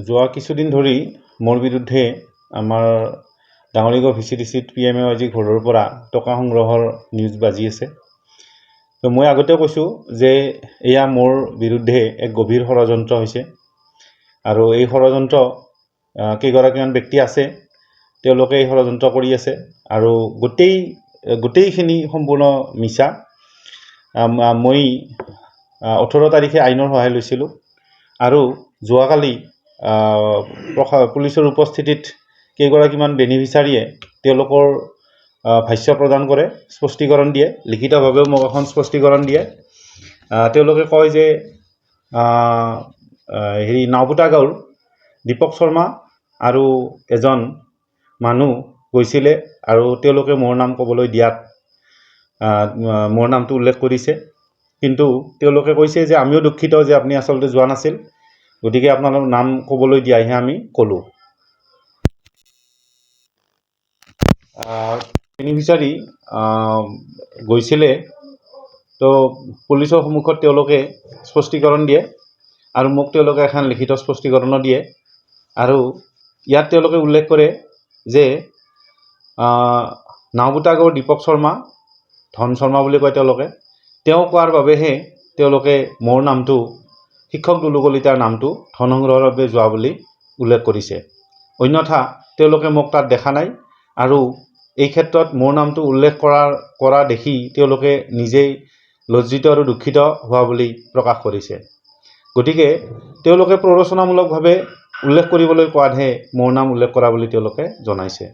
যোৱা কিছুদিন ধৰি মোৰ বিৰুদ্ধে আমাৰ ডাঙৰিগাঁও VCDCত PMAYG ঘৰৰ পৰা টকা সংগ্ৰহৰ নিউজ বাজি আছে। তো মই আগতে কৈছোঁ যে এয়া মোৰ বিৰুদ্ধে এক গভীৰ ষড়যন্ত্ৰ হৈছে আৰু এই ষড়যন্ত্ৰ কেইগৰাকীমান ব্যক্তি আছে, তেওঁলোকে এই ষড়যন্ত্ৰ কৰি আছে আৰু গোটেইখিনি সম্পূৰ্ণ মিছা। মই 18 তাৰিখে আইনৰ সহায় লৈছিলোঁ আৰু যোৱাকালি পুলিচৰ উপস্থিতিত কেইগৰাকীমান বেনিফিচাৰীয়ে তেওঁলোকৰ ভাষ্য প্ৰদান কৰে, স্পষ্টীকৰণ দিয়ে, লিখিতভাৱেও মোক এখন স্পষ্টীকৰণ দিয়ে। তেওঁলোকে কয় যে নাওপুতা গাঁৱৰ দীপক শৰ্মা আৰু এজন মানুহ গৈছিলে আৰু তেওঁলোকে মোৰ নাম ক'বলৈ দিয়াত মোৰ নামটো উল্লেখ কৰিছে, কিন্তু তেওঁলোকে কৈছে যে আমিও দুখিত যে আপুনি আচলতে যোৱা নাছিল, গতিকে আপোনালোকৰ নাম ক'বলৈ দিয়াহে আমি ক'লোঁ। বেনিফিচাৰী গৈছিলে, তো পুলিচৰ সন্মুখত তেওঁলোকে স্পষ্টীকৰণ দিয়ে আৰু মোক তেওঁলোকে এখন লিখিত স্পষ্টীকৰণো দিয়ে আৰু ইয়াত তেওঁলোকে উল্লেখ কৰে যে নাওপুতা গাঁৱৰ দীপক শৰ্মা, ধন শৰ্মা বুলি কয় তেওঁলোকে, তেওঁ কোৱাৰ বাবেহে তেওঁলোকে মোৰ নামটো, শিক্ষক দুলু কলিতাৰ নামটো ধন সংগ্ৰহৰ বাবে যোৱা বুলি উল্লেখ কৰিছে। অন্যথা তেওঁলোকে মোক তাত দেখা নাই আৰু এই ক্ষেত্ৰত মোৰ নামটো উল্লেখ কৰা দেখি তেওঁলোকে নিজেই লজ্জিত আৰু দুখিত হোৱা বুলি প্ৰকাশ কৰিছে। গতিকে তেওঁলোকে প্ৰৰোচনামূলকভাৱে উল্লেখ কৰিবলৈ কোৱাতহে মোৰ নাম উল্লেখ কৰা বুলি তেওঁলোকে জনাইছে।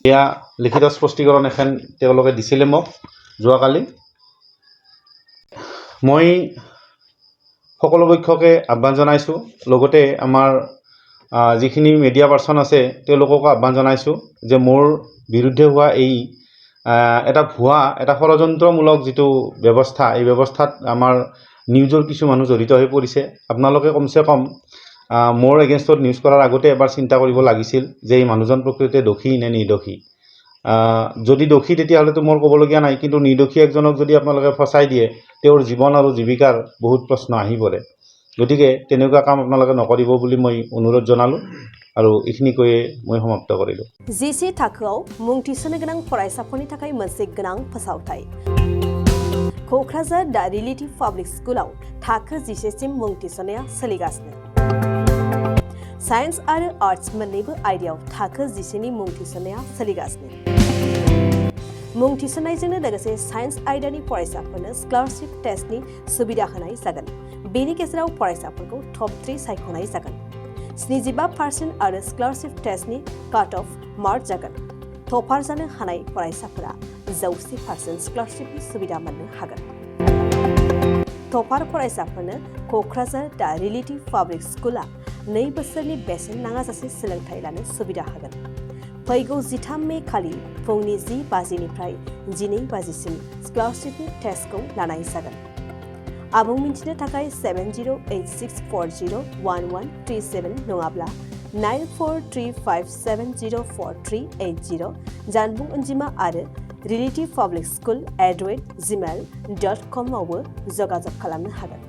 এয়া লিখিত স্পষ্টীকৰণ এখন তেওঁলোকে দিছিলে মোক যোৱাকালি। মই সকলো পক্ষকে আহ্বান জনাইছোঁ, লগতে আমাৰ যিখিনি মিডিয়া পাৰ্চন আছে তেওঁলোককো আহ্বান জনাইছোঁ যে মোৰ বিৰুদ্ধে হোৱা এই এটা ষড়যন্ত্ৰমূলক যিটো ব্যৱস্থা, এই ব্যৱস্থাত আমাৰ নিউজৰ কিছু মানুহ জড়িত হৈ পৰিছে। আপোনালোকে কমচে কম মোৰ এগেইনষ্টত নিউজ কৰাৰ আগতে এবাৰ চিন্তা কৰিব লাগিছিল যে এই মানুহজন প্ৰকৃততে দোষী নে নিৰ্দোষী। যদি দোষী তেতিয়াহ'লেতো মোৰ ক'বলগীয়া নাই, কিন্তু নিৰ্দোষী একজনক যদি আপোনালোকে ফচাই দিয়ে, তেওঁৰ জীৱন আৰু জীৱিকাৰ বহুত প্ৰশ্ন আহি পৰে। গতিকে তেনেকুৱা কাম আপোনালোকে নকৰিব বুলি মই অনুৰোধ জনালোঁ আৰু এইখিনি কৈয়ে মই সমাপ্ত কৰিলোঁ। GC थाखोआव मुं थिसननो गोनां फरायसाफोरनि थाखाय मोनसे गोनां फोसावथाय। क'क्राझार दा रिलेटिभ पाब्लिक स्कुलाव थाखो 10 सिम मुं थिसननाया सोलिगासिनो। साइन्स आरो आर्ट्स मोन्नैबो आयदायाव थाखो 10 नि मुं थिसननाया सोलिगासिनो। मुं थिसननायजोंनो लोगोसे साइन्स आयदानि फरायसाफोरनो स्कलारशिप टेस्टनि सुबिदा होनाय जागोन। बेनि गेजेराव फरायसाफोरखौ टप 3 सायख'नाय जागोन। 75% आरो स्कलारशिप टेस्टनि काट अफ मार्क जागोन। टपार जानो हानाय फरायसाफोरा 100% स्कलारशिपनि सुबिदा मोननो हागोन। टपार फरायसाफोरनो क'क्राझार दा रिलेटिभ पाब्लिक स्कुला 2 बोसोरनि बेसेन नाङाजासे सोलोंथाइ लानो सुबिदा होगोन। फैगौ 13 मे खालि फुंनि 10 बाजिनिफ्राय 12 बाजिसिम स्कलारशिपनि टेस्टखौ लानाय जागोन। आबुं मिन्थिनो थाखाय 7086401137 नङाब्ला 9435704380 जानबुं अनजिमा आरो relativpublicschool@gmail.com आवबो जगाजग खालामनो हागोन।